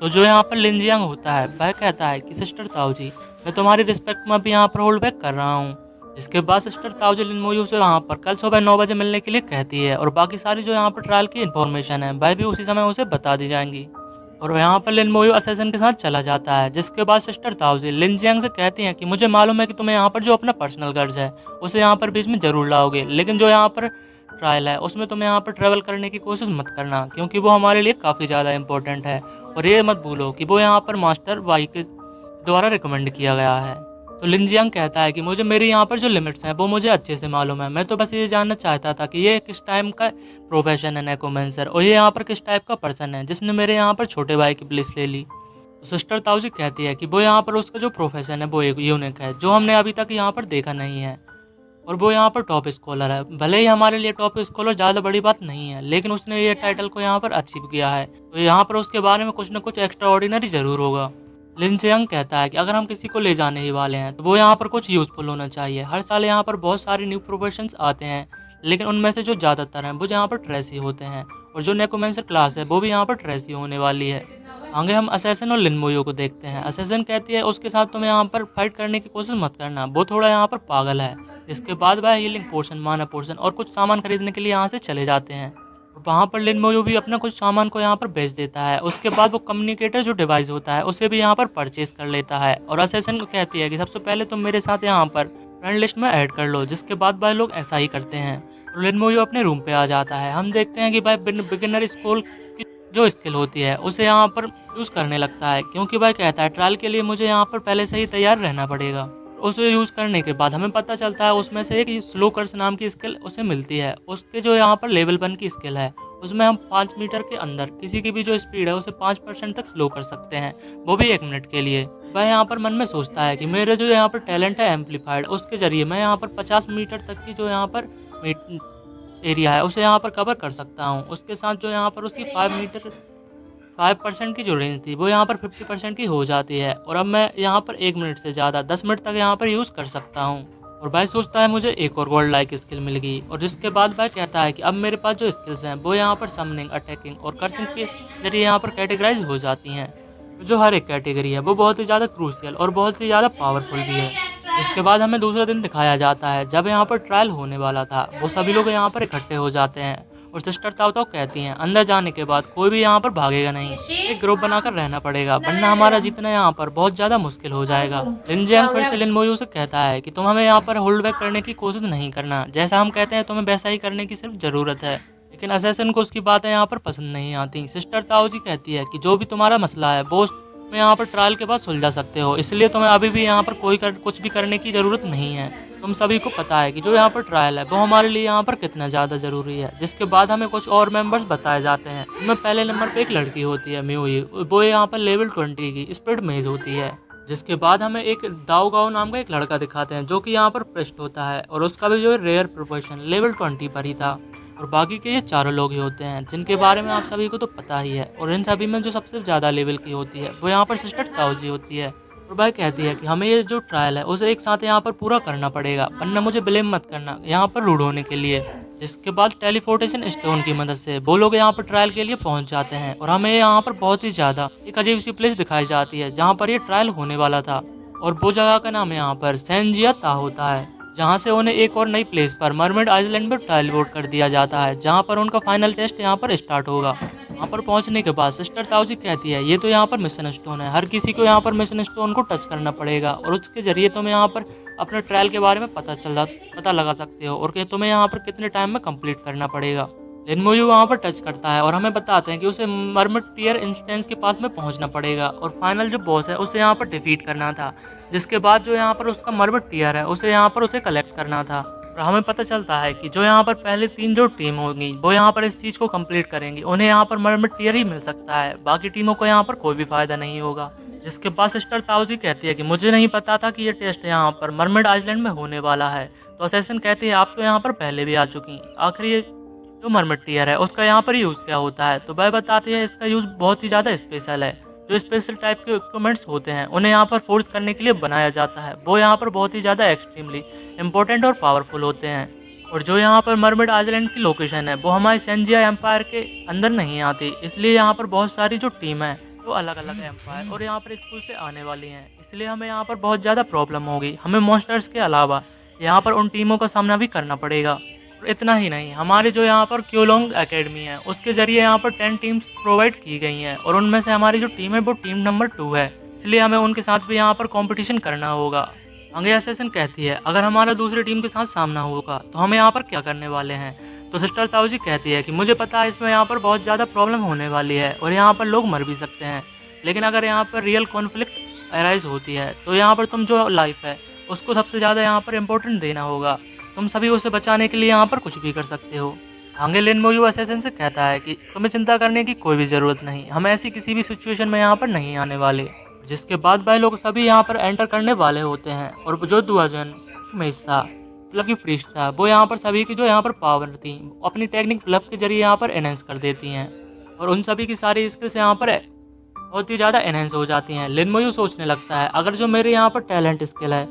तो जो यहाँ पर लिन जियांग होता है वह कहता है कि सिस्टर ताओजी मैं तुम्हारी रिस्पेक्ट में भी यहाँ पर होल्ड बैक कर रहा हूँ। इसके बाद सिस्टर ताओजी लिन मोयो से वहाँ पर कल सुबह 9 बजे मिलने के लिए कहती है, और बाकी सारी जो यहाँ पर ट्रायल की इन्फॉर्मेशन है वह भी उसी समय उसे बता दी जाएंगी। और यहाँ पर लिन मोयो असैसिन के साथ चला जाता है। जिसके बाद सिस्टर ताओजी लिन जियांग से कहती हैं कि मुझे मालूम है कि तुम्हें यहाँ पर जो अपना पर्सनल गर्ज है उसे यहाँ पर बीच में जरूर लाओगे, लेकिन जो यहाँ पर ट्रायल है उसमें तुम्हें यहाँ पर ट्रेवल करने की कोशिश मत करना, क्योंकि वो हमारे लिए काफ़ी ज़्यादा इंपॉर्टेंट है। और ये मत भूलो कि वो यहाँ पर मास्टर वाई के द्वारा रिकमेंड किया गया है। तो लिन जियांग कहता है कि मुझे मेरी यहाँ पर जो लिमिट्स हैं वो मुझे अच्छे से मालूम है, मैं तो बस ये जानना चाहता था कि ये किस टाइम का प्रोफेशन है नेकोमेंसर, और ये यहाँ पर किस टाइप का पर्सन है जिसने मेरे यहाँ पर छोटे भाई की प्लेस ले ली। तो सिस्टर ताओजी कहती है कि वो यहाँ पर उसका जो प्रोफेशन है वो एक यूनिक है जो हमने अभी तक यहाँ पर देखा नहीं है, और वो यहाँ पर टॉप स्कॉलर है। भले ही हमारे लिए टॉप स्कॉलर ज़्यादा बड़ी बात नहीं है, लेकिन उसने ये टाइटल को यहाँ पर अचीव किया है, तो यहाँ पर उसके बारे में कुछ न कुछ एक्स्ट्रा ऑर्डिनरी ज़रूर होगा। लिन चेंग कहता है कि अगर हम किसी को ले जाने ही वाले हैं तो वो यहाँ पर कुछ यूज़फुल होना चाहिए। हर साल यहाँ पर बहुत सारे न्यू प्रोफेशंस आते हैं, लेकिन उनमें से जो ज़्यादातर हैं वो यहाँ पर ट्रेसी होते हैं, और जो नेकोमेंसर क्लास है वो भी यहाँ पर ट्रेसी होने वाली है। आगे हम असैसिन और लिन मोयो को देखते हैं। असैसिन कहती है उसके साथ तुम्हें यहाँ पर फाइट करने की कोशिश मत करना, वो थोड़ा यहाँ पर पागल है। जिसके बाद वह हीलिंग पोर्शन, माना पोर्शन और कुछ सामान खरीदने के लिए यहाँ से चले जाते हैं। वहाँ पर लिन मोयो भी अपना कुछ सामान को यहाँ पर बेच देता है। उसके बाद वो कम्युनिकेटर जो डिवाइस होता है उसे भी यहाँ पर परचेज कर लेता है, और असैसिन को कहती है कि सबसे पहले तुम मेरे साथ यहाँ पर फ्रेंड लिस्ट में ऐड कर लो। जिसके बाद वह लोग ऐसा ही करते हैं और लिन मोयो अपने रूम पे आ जाता है। हम देखते हैं कि भाई बिगिनर स्कूल की जो स्किल होती है उसे यहाँ पर यूज़ करने लगता है, क्योंकि भाई कहता है ट्रायल के लिए मुझे यहाँ पर पहले से ही तैयार रहना पड़ेगा। उसे यूज़ करने के बाद हमें पता चलता है उसमें से एक स्लो कर्स नाम की स्किल उसे मिलती है। उसके जो यहाँ पर लेवल 1 की स्किल है उसमें हम 5 मीटर के अंदर किसी की भी जो स्पीड है उसे 5% तक स्लो कर सकते हैं, वो भी 1 मिनट के लिए। वह यहाँ पर मन में सोचता है कि मेरे जो यहाँ पर टैलेंट है एम्पलीफाइड, उसके जरिए मैं यहाँ पर 50 मीटर तक की जो यहाँ पर एरिया है उसे यहाँ पर कवर कर सकता हूँ। उसके साथ जो यहाँ पर उसकी 5% की जो रेंज थी वो यहाँ पर 50% की हो जाती है, और अब मैं यहाँ पर 1 मिनट से ज़्यादा 10 मिनट तक यहाँ पर यूज़ कर सकता हूँ। और भाई सोचता है मुझे एक और गोल्ड लाइक स्किल मिल गई, और जिसके बाद भाई कहता है कि अब मेरे पास जो स्किल्स हैं वो यहाँ पर समनिंग, अटैकिंग और कर्सिंग के जरिए यहाँ पर कैटेगराइज हो जाती हैं। जो हर एक कैटेगरी है वो बहुत ही ज़्यादा क्रूशियल और बहुत ही ज़्यादा पावरफुल भी है। इसके बाद हमें दूसरा दिन दिखाया जाता है जब यहाँ पर ट्रायल होने वाला था। वो सभी लोग यहाँ पर इकट्ठे हो जाते हैं, और सिस्टर ताओ ताओ कहती हैं अंदर जाने के बाद कोई भी यहाँ पर भागेगा नहीं, एक ग्रुप बनाकर रहना पड़ेगा, वरना हमारा जीतना यहाँ पर बहुत ज़्यादा मुश्किल हो जाएगा। लिन जियांग फिर से लिन मोयू से कहता है कि तुम हमें यहाँ पर होल्ड बैक करने की कोशिश नहीं करना, जैसा हम कहते हैं तुम्हें वैसा ही करने की सिर्फ ज़रूरत है। लेकिन असैसिन को उसकी बातें यहाँ पर पसंद नहीं आती। सिस्टर ताओ जी कहती है कि जो भी तुम्हारा मसला है वो तुम यहाँ पर ट्रायल के बाद सुलझा सकते हो, इसलिए तुम्हें अभी भी यहाँ पर कुछ भी करने की ज़रूरत नहीं है। तुम सभी को पता है कि जो यहाँ पर ट्रायल है वो हमारे लिए यहाँ पर कितना ज़्यादा ज़रूरी है। जिसके बाद हमें कुछ और मेंबर्स बताए जाते हैं। उनमें पहले नंबर पे एक लड़की होती है म्यूई, वो यहाँ पर लेवल 20 की स्पिरिट मेज होती है। जिसके बाद हमें एक दाओ गाओ नाम का एक लड़का दिखाते हैं जो कि यहाँ पर प्रेस्ट होता है, और उसका भी जो है रेयर प्रोफेशन लेवल 20 पर ही था। और बाकी के ये चारों लोग ही होते हैं जिनके बारे में आप सभी को तो पता ही है, और इन सभी में जो सबसे ज़्यादा लेवल की होती है वो यहाँ पर सिस्टर ताओजी होती है। और भाई कहती है कि हमें ये जो ट्रायल है उसे एक साथ यहाँ पर पूरा करना पड़ेगा, वरना मुझे ब्लेम मत करना यहाँ पर रूड होने के लिए। जिसके बाद टेलीपोर्टेशन स्टोन की मदद से वो लोग यहाँ पर ट्रायल के लिए पहुंच जाते हैं, और हमें यहाँ पर बहुत ही ज़्यादा एक अजीब सी प्लेस दिखाई जाती है जहाँ पर ये ट्रायल होने वाला था, और वो जगह का नाम यहाँ पर सेंजिया ता होता है, जहाँ से उन्हें एक और नई प्लेस पर मरमेड आइलैंड पर टेलीपोर्ट कर दिया जाता है, जहाँ पर उनका फाइनल टेस्ट यहाँ पर स्टार्ट होगा। वहाँ पर पहुँचने के बाद सिस्टर ताओजी कहती है ये तो यहाँ पर मिशन स्टोन है, हर किसी को यहाँ पर मिशन स्टोन को टच करना पड़ेगा, और उसके जरिए तुम्हें यहाँ पर अपने ट्रायल के बारे में पता लगा सकते हो, और कि तुम्हें यहाँ पर कितने टाइम में कंप्लीट करना पड़ेगा। लिन मोयू वहाँ पर टच करता है और हमें बताते हैं कि उसे मरमेड टियर इंस्टेंस के पास में पहुँचना पड़ेगा, और फाइनल जो बॉस है उसे यहाँ पर डिफीट करना था। जिसके बाद जो यहाँ पर उसका मरमेड टियर है उसे यहाँ पर उसे कलेक्ट करना था। और हमें पता चलता है कि जो यहाँ पर पहले 3 जो टीम होंगी वो यहाँ पर इस चीज़ को कंप्लीट करेंगी, उन्हें यहाँ पर मरमेड टियर ही मिल सकता है, बाकी टीमों को यहाँ पर कोई भी फायदा नहीं होगा। जिसके बाद सिस्टर ताओजी कहती है कि मुझे नहीं पता था कि ये टेस्ट यहाँ पर मरमेड आइलैंड में होने वाला है। तो असैसिन कहती है आप तो यहाँ पर पहले भी आ चुकी, आखिर ये जो मरमेड टियर है उसका यहाँ पर यूज़ क्या होता है। तो वह बताती है इसका यूज़ बहुत ही ज़्यादा स्पेशल है। जो स्पेशल टाइप के इक्विपमेंट्स होते हैं उन्हें यहाँ पर फोर्स करने के लिए बनाया जाता है, वो यहाँ पर बहुत ही ज़्यादा एक्सट्रीमली इम्पोर्टेंट और पावरफुल होते हैं। और जो यहाँ पर मरमेड आइलैंड की लोकेशन है वो हमारे सेंजिया एम्पायर के अंदर नहीं आती, इसलिए यहाँ पर बहुत सारी जो टीम है वो अलग अलग एम्पायर और यहाँ पर स्कूल से आने वाली हैं, इसलिए हमें यहाँ पर बहुत ज़्यादा प्रॉब्लम होगी। हमें मॉन्स्टर्स के अलावा यहाँ पर उन टीमों का सामना भी करना पड़ेगा। और इतना ही नहीं, हमारी जो यहाँ पर क्योलोंग एकेडमी है उसके जरिए यहाँ पर 10 टीम्स प्रोवाइड की गई हैं, और उनमें से हमारी जो टीम है वो टीम नंबर 2 है, इसलिए हमें उनके साथ भी यहाँ पर कंपटीशन करना होगा। आगे असैसिन कहती है अगर हमारा दूसरी टीम के साथ सामना होगा तो हमें यहाँ पर क्या करने वाले हैं। तो सिस्टर ताओजी कहती है कि मुझे पता है इसमें यहाँ पर बहुत ज़्यादा प्रॉब्लम होने वाली है और यहाँ पर लोग मर भी सकते हैं, लेकिन अगर यहाँ पर रियल कॉन्फ्लिक्ट अराइज होती है तो यहाँ पर तुम जो लाइफ है उसको सबसे ज़्यादा यहाँ पर इम्पोर्टेंट देना होगा। तुम सभी उसे बचाने के लिए यहाँ पर कुछ भी कर सकते हो। आगे लिन मोयू असैसिन से कहता है कि तुम्हें चिंता करने की कोई भी ज़रूरत नहीं, हम ऐसी किसी भी सिचुएशन में यहाँ पर नहीं आने वाले। जिसके बाद भाई लोग सभी यहाँ पर एंटर करने वाले होते हैं, और जो दुआजन मेज था मतलब कि प्रीस्ट था वो यहाँ पर सभी की जो यहाँ पर पावर थी अपनी टेक्निक ब्लफ के जरिए यहाँ पर एनहेंस कर देती हैं, और उन सभी की सारी स्किल्स यहाँ पर बहुत ही ज़्यादा एनहेंस हो जाती हैं। लिन मोयू सोचने लगता है अगर जो मेरे यहाँ पर टैलेंट स्किल है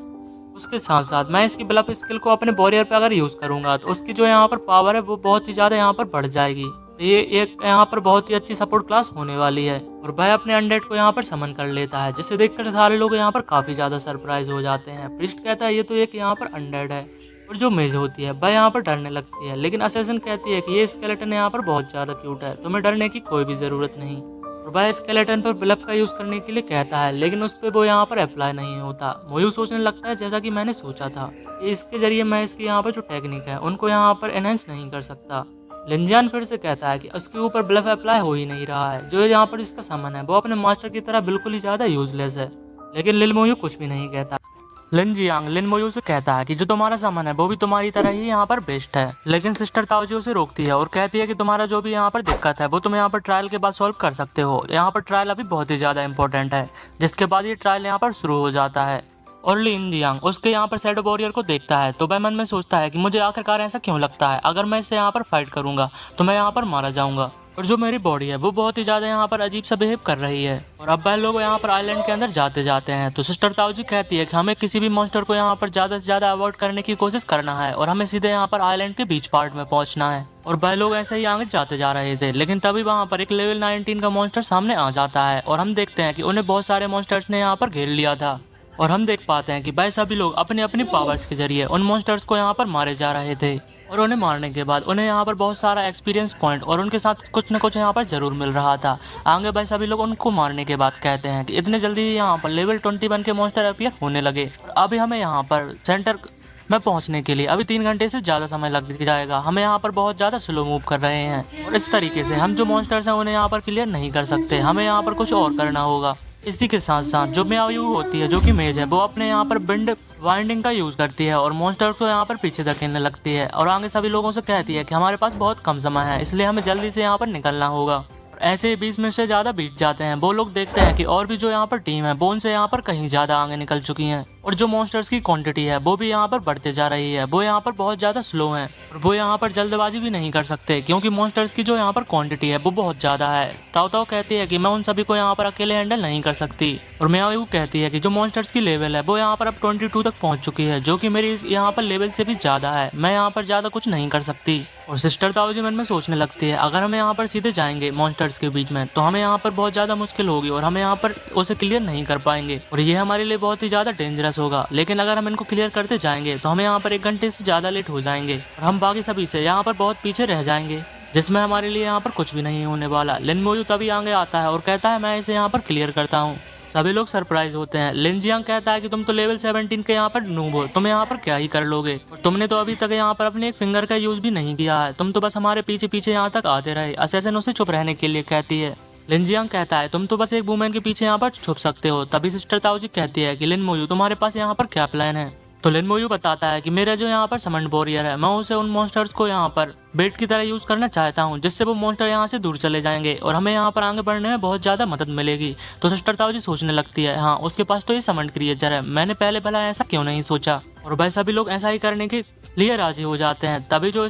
उसके साथ साथ मैं इसकी ब्लफ स्किल को अपने वॉरियर पे अगर यूज़ करूँगा तो उसकी जो यहाँ पर पावर है वो बहुत ही ज़्यादा यहाँ पर बढ़ जाएगी। तो ये एक यहाँ पर बहुत ही अच्छी सपोर्ट क्लास होने वाली है। और वह अपने अनडेड को यहाँ पर समन कर लेता है, जिसे देखकर सारे लोग यहाँ पर काफ़ी ज़्यादा सरप्राइज हो जाते हैं। प्रीस्ट कहता है ये तो एक यहाँ पर अनडेड है। और जो मेज होती है वह यहाँ पर डरने लगती है, लेकिन असैसिन कहती है कि ये स्केलेटन यहाँ पर बहुत ज़्यादा क्यूट है, तुम्हें डरने की कोई भी ज़रूरत नहीं। और वह स्केलेटन पर ब्लफ का यूज़ करने के लिए कहता है, लेकिन उस पर वो यहाँ पर अप्लाई नहीं होता। मोयू सोचने लगता है जैसा कि मैंने सोचा था कि इसके जरिए मैं इसकी यहाँ पर जो टेक्निक है उनको यहाँ पर एनहेंस नहीं कर सकता। लिंजियान फिर से कहता है कि उसके ऊपर ब्लफ अप्लाई हो ही नहीं रहा है, जो यहाँ पर इसका सामान है वो अपने मास्टर की तरह बिल्कुल ही ज़्यादा यूजलेस है। लेकिन लिन मोयू कुछ भी नहीं कहता। लिन जियांग लिन मोयू से कहता है कि जो तुम्हारा सामान है वो भी तुम्हारी तरह ही यहाँ पर बेस्ट है, लेकिन सिस्टर ताओजी उसे रोकती है और कहती है कि तुम्हारा जो भी यहाँ पर दिक्कत है वो तुम यहाँ पर ट्रायल के बाद सॉल्व कर सकते हो। यहाँ पर ट्रायल अभी बहुत ही ज़्यादा इंपॉर्टेंट है, जिसके बाद ये ट्रायल यहाँ पर शुरू हो जाता है। और लिन जियांग उसके यहाँ पर शैडो वॉरियर को देखता है तो वह मन में सोचता है कि मुझे आखिरकार ऐसा क्यों लगता है, अगर मैं इससे यहाँ पर फाइट करूंगा तो मैं यहाँ पर मारा जाऊंगा। और जो मेरी बॉडी है वो बहुत ही ज्यादा यहाँ पर अजीब सा बिहेव कर रही है। और अब वह लोग यहाँ पर आइलैंड के अंदर जाते जाते हैं तो सिस्टर ताओजी कहती है कि हमें किसी भी मॉन्स्टर को यहाँ पर ज्यादा से ज्यादा अवॉइड करने की कोशिश करना है और हमें सीधे यहाँ पर आइलैंड के बीच पार्ट में पहुंचना है। और वह लोग ऐसे ही आगे जाते जा रहे थे, लेकिन तभी वहाँ पर एक लेवल 19 का मॉन्स्टर सामने आ जाता है और हम देखते हैं कि उन्हें बहुत सारे मॉन्स्टर्स ने यहाँ पर घेर लिया था। और हम देख पाते हैं कि भाई सभी लोग अपनी अपनी पावर्स के जरिए उन मॉन्स्टर्स को यहाँ पर मारे जा रहे थे। और उन्हें मारने के बाद उन्हें यहाँ पर बहुत सारा एक्सपीरियंस पॉइंट और उनके साथ कुछ न कुछ यहाँ पर जरूर मिल रहा था। आगे भाई सभी लोग उनको मारने के बाद कहते हैं कि इतने जल्दी ही यहाँ पर लेवल 21 के मॉन्स्टर अपीयर होने लगे और अभी हमें यहाँ पर सेंटर में पहुंचने के लिए अभी 3 घंटे से ज़्यादा समय लग जाएगा। हमें यहाँ पर बहुत ज़्यादा स्लो मूव कर रहे हैं और इस तरीके से हम जो मॉन्स्टर्स हैं उन्हें यहाँ पर क्लियर नहीं कर सकते, हमें यहाँ पर कुछ और करना होगा। इसी के साथ साथ जो म्याऊ होती है जो कि मेज है वो अपने यहाँ पर बिंड वाइंडिंग का यूज करती है और मॉन्स्टर को यहाँ पर पीछे धकेलने लगती है और आगे सभी लोगों से कहती है कि हमारे पास बहुत कम समय है, इसलिए हमें जल्दी से यहाँ पर निकलना होगा। ऐसे ही 20 मिनट से ज्यादा बीत जाते हैं। वो लोग देखते हैं कि और भी जो यहाँ पर टीम है वो उनसे यहाँ पर कहीं ज्यादा आगे निकल चुकी हैं और जो मॉन्स्टर्स की क्वांटिटी है वो भी यहाँ पर बढ़ते जा रही है। वो यहाँ पर बहुत ज्यादा स्लो हैं और वो यहाँ पर जल्दबाजी भी नहीं कर सकते क्योंकि मॉन्स्टर्स की जो यहाँ पर क्वांटिटी है वो बहुत ज्यादा है। ताओ ताओ कहती है कि मैं उन सभी को यहाँ पर अकेले हैंडल नहीं कर सकती और म्याऊ कहती है कि जो मॉन्स्टर्स की लेवल है वो यहाँ पर अब 22 तक पहुंच चुकी है, जो कि मेरी यहाँ पर लेवल से भी ज्यादा है, मैं यहाँ पर ज्यादा कुछ नहीं कर सकती। और सिस्टर ताओजी मन में सोचने लगती है अगर हम यहाँ पर सीधे जाएंगे मॉन्स्टर्स के बीच में तो हमें यहाँ पर बहुत ज्यादा मुश्किल होगी और हम यहाँ पर उसे क्लियर नहीं कर पाएंगे और ये हमारे लिए बहुत ही ज्यादा डेंजरस होगा। लेकिन अगर हम इनको क्लियर करते जाएंगे तो हमें यहाँ पर 1 घंटे से ज्यादा लेट हो जाएंगे और हम बाकी सभी से यहाँ पर बहुत पीछे रह जाएंगे, जिसमें हमारे लिए यहाँ पर कुछ भी नहीं होने वाला। लिन मोयू तभी आगे आता है और कहता है मैं इसे यहाँ पर क्लियर करता हूँ। सभी लोग सरप्राइज होते हैं। लिन जियांग कहता है कि तुम तो लेवल 17 के यहाँ पर नूब हो, तुम यहाँ पर क्या ही कर लोगे और तुमने तो अभी तक यहाँ पर अपने एक फिंगर का यूज भी नहीं किया है, तुम तो बस हमारे पीछे पीछे यहाँ तक आते रहे। असैसिन उसे चुप रहने के लिए कहती है। लिन जियांग कहता है तुम तो बस एक वुमेन के पीछे यहाँ पर छुप सकते हो। तभी सिस्टर ताओजी कहती है कि लिन मोयू तुम्हारे पास यहाँ पर क्या प्लान है। तो लिन मोयू बताता है कि मेरा जो यहाँ पर समन वॉरियर है मैं उसे उन मॉन्स्टर्स को यहाँ पर बेट की तरह यूज करना चाहता हूँ, जिससे वो मॉन्स्टर यहाँ से दूर चले जाएंगे और हमें यहाँ पर आगे बढ़ने में बहुत ज्यादा मदद मिलेगी। तो सिस्टर ताओजी सोचने लगती है हाँ उसके पास तो ये समन क्रिएचर है, मैंने पहले भला ऐसा क्यों नहीं सोचा। और भाई सभी लोग ऐसा ही करने के लिए राजी हो जाते हैं। तभी जो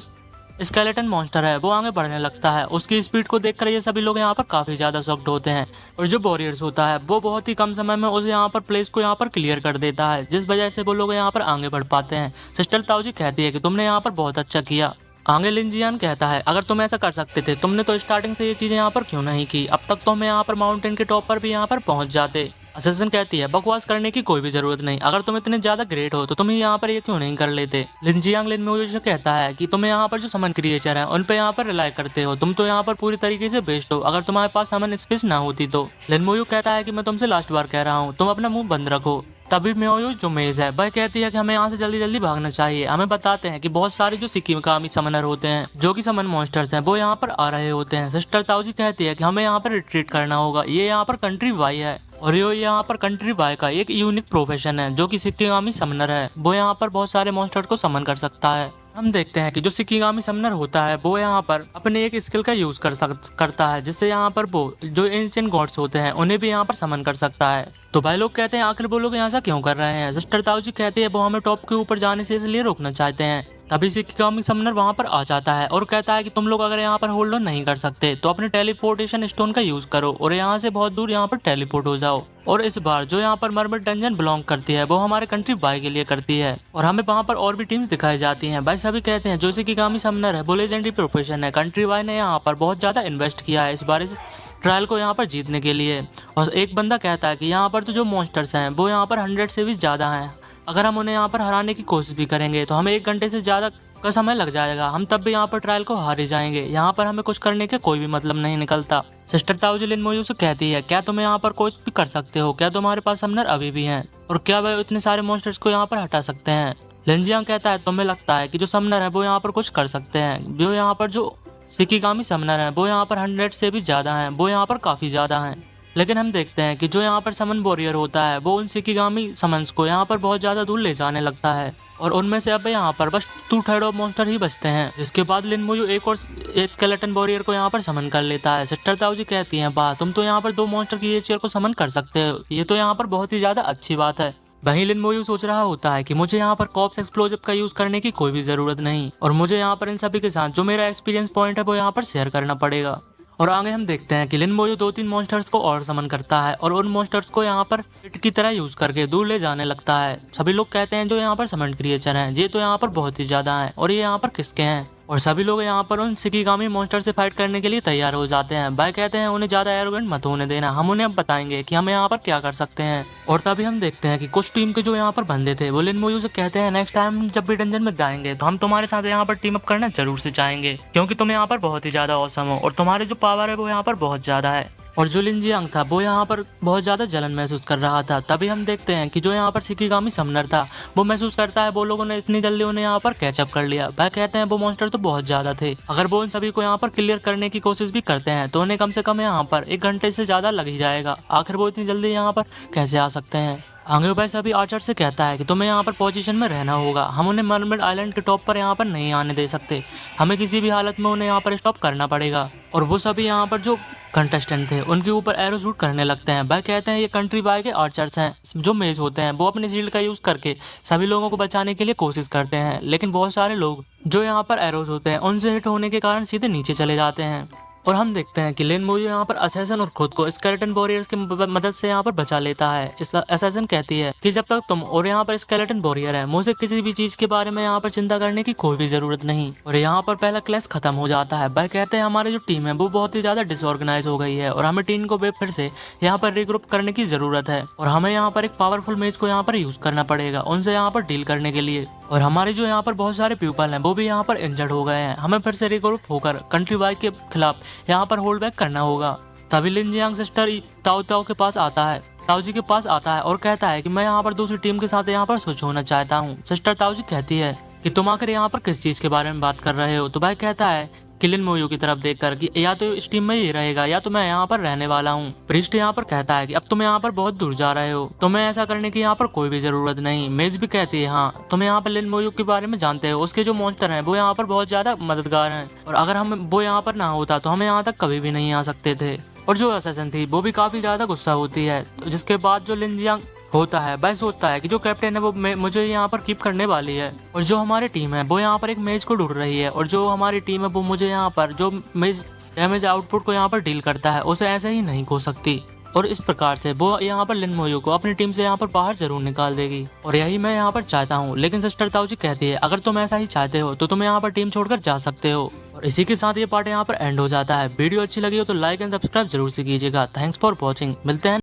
स्केलेटन मॉन्स्टर है वो आगे बढ़ने लगता है। उसकी स्पीड को देखकर ये सभी लोग यहाँ पर काफी ज्यादा शॉक्ड होते हैं और जो वॉरियर्स होता है वो बहुत ही कम समय में उस यहाँ पर प्लेस को यहाँ पर क्लियर कर देता है, जिस वजह से वो लोग यहाँ पर आगे बढ़ पाते हैं। सिस्टर ताओजी कहती है कि तुमने यहाँ पर बहुत अच्छा किया। आगे लिन जियान कहता है अगर तुम ऐसा कर सकते थे तुमने तो स्टार्टिंग से ये चीजें यहाँ पर क्यों नहीं की, अब तक तो हम यहाँ पर माउंटेन के टॉप पर भी यहाँ पर पहुंच जाते। असैसिन कहती है बकवास करने की कोई भी जरूरत नहीं, अगर तुम इतने ज्यादा ग्रेट हो तो तुम यहाँ पर ये क्यों नहीं कर लेते। लिन जियांग लिन मोयू से कहता है कि तुम यहाँ पर जो समन क्रिएचर है उन पे यहाँ पर रिलाई करते हो, तुम तो यहाँ पर पूरी तरीके से बेस्ट हो, अगर तुम्हारे पास समन स्पेस ना होती तो। लिन मोयू कहता है कि मैं तुमसे लास्ट बार कह रहा हूँ तुम अपना मुंह बंद रखो। तभी म्योयू जो मेज है वह कहती है कि हमें यहाँ से जल्दी जल्दी भागना चाहिए। हमें बताते हैं कि बहुत सारे जो सिक्किमी समनर होते हैं जो कि समन मॉन्स्टर्स हैं वो यहाँ पर आ रहे होते हैं। सिस्टर ताओजी कहती है कि हमें यहाँ पर रिट्रीट करना होगा, ये यहाँ पर कंट्री वाई है और ये यहाँ पर कंट्री वाई का एक यूनिक प्रोफेशन है जो कि सिक्किमी समनर है, वो यहाँ पर बहुत सारे मॉन्स्टर को समन कर सकता है। हम देखते हैं कि जो सिक्किमी समनर होता है वो यहाँ पर अपने एक स्किल का यूज करता है, जिससे यहाँ पर वो जो एंशिएंट गॉड्स होते हैं उन्हें भी यहाँ पर समन कर सकता है। तो भाई लोग कहते हैं आखिर वो लोग यहाँ से क्यों कर रहे हैं। सिस्टर ताओजी कहती है वो हमें टॉप के ऊपर जाने से इसलिए रोकना चाहते हैं तभी शिकिगामी समनर वहाँ पर आ जाता है और कहता है कि तुम लोग अगर यहाँ पर होल्ड ऑन नहीं कर सकते तो अपने टेलीपोर्टेशन स्टोन का यूज करो और यहाँ से बहुत दूर यहाँ पर टेलीपोर्ट हो जाओ। और इस बार जो यहाँ पर मरमिड डंजन बिलोंग करती है वो हमारे कंट्री बाय के लिए करती है और हमें वहाँ पर और भी टीम्स दिखाई जाती हैं। भाई सभी कहते हैं जो शिकिगामी समनर है वो लेजेंडरी प्रोफेशन है, कंट्री बाय ने यहाँ पर बहुत ज्यादा इन्वेस्ट किया है इस बार इस ट्रायल को यहाँ पर जीतने के लिए। और एक बंदा कहता है कि यहाँ पर तो जो मॉन्स्टर्स हैं वो यहाँ पर 100 से भी ज्यादा हैं, अगर हम उन्हें यहाँ पर हराने की कोशिश भी करेंगे तो हमें 1 घंटे से ज्यादा का समय लग जाएगा, हम तब भी यहाँ पर ट्रायल को हार ही जाएंगे, यहाँ पर हमें कुछ करने के कोई भी मतलब नहीं निकलता। सिस्टर ताओजी लिन मोयू से कहती है क्या तुम यहाँ पर कुछ भी कर सकते हो, क्या तुम्हारे पास समनर अभी भी हैं और क्या वे इतने सारे मॉन्स्टर्स को यहाँ पर हटा सकते हैं। लिनजियांग कहता है तुम्हें लगता है कि जो समनर है वो यहाँ पर कुछ कर सकते हैं, जो यहाँ पर जो शिकिगामी समनर है वो यहाँ पर 100 से भी ज्यादा है, वो यहाँ पर काफी ज्यादा है। लेकिन हम देखते हैं कि जो यहाँ पर समन वॉरियर होता है वो उन शिकिगामी समन्स को यहाँ पर बहुत ज्यादा दूर ले जाने लगता है और उनमें से अब यहाँ पर बस 2/3 ऑफ मॉन्स्टर ही बचते हैं, जिसके बाद लिन मोयू एक और स्केलेटन वॉरियर को यहाँ पर समन कर लेता है। सिस्टर ताओजी कहती हैं वाह तुम तो यहाँ पर 2 मॉन्स्टर की क्रिएचर को समन कर सकते हो, ये तो यहाँ पर बहुत ही ज्यादा अच्छी बात है। वहीं लिन मोयू सोच रहा होता है कि मुझे यहाँ पर कॉप्स एक्सप्लोजिव का यूज करने की कोई भी जरूरत नहीं और मुझे यहाँ पर इन सभी के साथ जो मेरा एक्सपीरियंस पॉइंट है वो यहाँ पर शेयर करना पड़ेगा। और आगे हम देखते हैं कि लिन मोयू 2-3 मॉन्स्टर्स को और समन करता है और उन मॉन्स्टर्स को यहाँ पर हिट की तरह यूज करके दूर ले जाने लगता है। सभी लोग कहते हैं जो यहाँ पर समन क्रिएचर हैं ये तो यहाँ पर बहुत ही ज्यादा हैं और ये यहाँ पर किसके हैं, और सभी लोग यहाँ पर उन शिकिगामी मॉन्स्टर से फाइट करने के लिए तैयार हो जाते हैं। भाई कहते हैं उन्हें ज्यादा एरोगेंट मत होने देना, हम उन्हें अब बताएंगे कि हम यहाँ पर क्या कर सकते हैं। और तभी हम देखते हैं कि कुछ टीम के जो यहाँ पर बंदे थे वो लिन मोयू से कहते हैं नेक्स्ट टाइम जब भी डंजन में जाएंगे तो हम तुम्हारे साथ यहाँ पर टीम अप करना जरूर से चाहेंगे, क्योंकि तुम यहाँ पर बहुत ही ज्यादा औसम हो और तुम्हारे जो पावर है वो यहाँ पर बहुत ज्यादा है। और जो लिनजियांग था वो यहाँ पर बहुत ज्यादा जलन महसूस कर रहा था। तभी हम देखते हैं कि जो यहाँ पर शिकिगामी समनर था वो महसूस करता है वो लोगों ने इतनी जल्दी उन्हें यहाँ पर कैचअप कर लिया। वह कहते हैं वो मॉन्स्टर तो बहुत ज्यादा थे, अगर वो उन सभी को यहाँ पर क्लियर करने की कोशिश भी करते हैं तो उन्हें कम से कम यहाँ पर 1 घंटे से ज्यादा लग ही जाएगा, आखिर वो इतनी जल्दी यहाँ पर कैसे आ सकते हैं। आगे भाई सभी आर्चर से कहता है कि तुम्हें यहाँ पर पोजीशन में रहना होगा, हम उन्हें मरमिड आइलैंड के टॉप पर यहाँ पर नहीं आने दे सकते, हमें किसी भी हालत में उन्हें यहाँ पर स्टॉप करना पड़ेगा। और वो सभी यहाँ पर जो कंटेस्टेंट थे उनके ऊपर एरो शूट करने लगते हैं। भाई कहते हैं ये कंट्री बाय के आर्चर्स हैं, जो मेज होते हैं वो अपने शील्ड का यूज करके सभी लोगों को बचाने के लिए कोशिश करते हैं, लेकिन बहुत सारे लोग जो यहाँ पर एरोज होते हैं उनसे हिट होने के कारण सीधे नीचे चले जाते हैं। और हम देखते हैं कि लिन मोयू यहाँ पर असैसन और खुद को स्केलेटन वॉरियर्स की मदद से यहाँ पर बचा लेता है। इस असैसन कहती है कि जब तक तुम और यहाँ पर स्केलेटन वॉरियर है मुझे किसी भी चीज के बारे में यहाँ पर चिंता करने की कोई भी जरूरत नहीं। और यहाँ पर पहला क्लैश खत्म हो जाता है। भाई कहते हैं हमारी जो टीम है वो बहुत ही ज्यादा डिसऑर्गेनाइज हो गई है और हमें टीम को फिर से यहाँ पर रिग्रुप करने की जरूरत है और हमें यहाँ पर एक पावरफुल मेज को यहाँ पर यूज करना पड़ेगा उनसे यहाँ पर डील करने के लिए। और हमारे जो यहाँ पर बहुत सारे पीपल हैं वो भी यहाँ पर इंजर्ड हो गए हैं, हमें फिर से रिग्रुप होकर कंट्री बाय के खिलाफ यहाँ पर होल्ड बैक करना होगा। तभी लिनजियांग सिस्टर ताओ ताओ के पास आता है, ताओजी के पास आता है और कहता है कि मैं यहाँ पर दूसरी टीम के साथ यहाँ पर स्विच होना चाहता हूँ। सिस्टर ताओजी कहती है कि तुम आखिर यहाँ पर किस चीज के बारे में बात कर रहे हो। तो भाई कहता है कि लिन मोयू की तरफ देखकर कि या तो इस टीम में ही रहेगा या तो मैं यहाँ पर रहने वाला हूँ। प्रिस्ट यहाँ पर कहता है कि अब तुम यहाँ पर बहुत दूर जा रहे हो, तुम्हें ऐसा करने की यहाँ पर कोई भी जरूरत नहीं। मेज भी कहती है हाँ तुम यहाँ पर लिन मोयू के बारे में जानते हो, उसके जो मॉन्स्टर हैं वो यहाँ पर बहुत ज्यादा मददगार हैं और अगर हम वो यहाँ पर ना होता तो हमें यहाँ तक कभी भी नहीं आ सकते थे। और जो असैसन थी वो भी काफी ज्यादा गुस्सा होती है, जिसके बाद जो लिनजियांग होता है भाई सोचता है कि जो कैप्टन है वो मुझे यहाँ पर कीप करने वाली है और जो हमारी टीम है वो यहाँ पर एक मेज को ढूंढ रही है और जो हमारी टीम है वो मुझे यहाँ पर जो मेज डैमेज आउटपुट को यहाँ पर डील करता है उसे ऐसे ही नहीं खो सकती। और इस प्रकार से वो यहाँ पर लिन मोयू को अपनी टीम से यहाँ पर बाहर जरूर निकाल देगी और यही मैं यहाँ पर चाहता हूँ। लेकिन सिस्टर ताओजी कहती है अगर तुम ऐसा ही चाहते हो तो तुम यहाँ पर टीम छोड़कर जा सकते हो। और इसी के साथ ये पार्ट यहाँ पर एंड हो जाता है। वीडियो अच्छी लगी हो तो लाइक एंड सब्सक्राइब जरूर से कीजिएगा। थैंक्स फॉर वॉचिंग, मिलते हैं।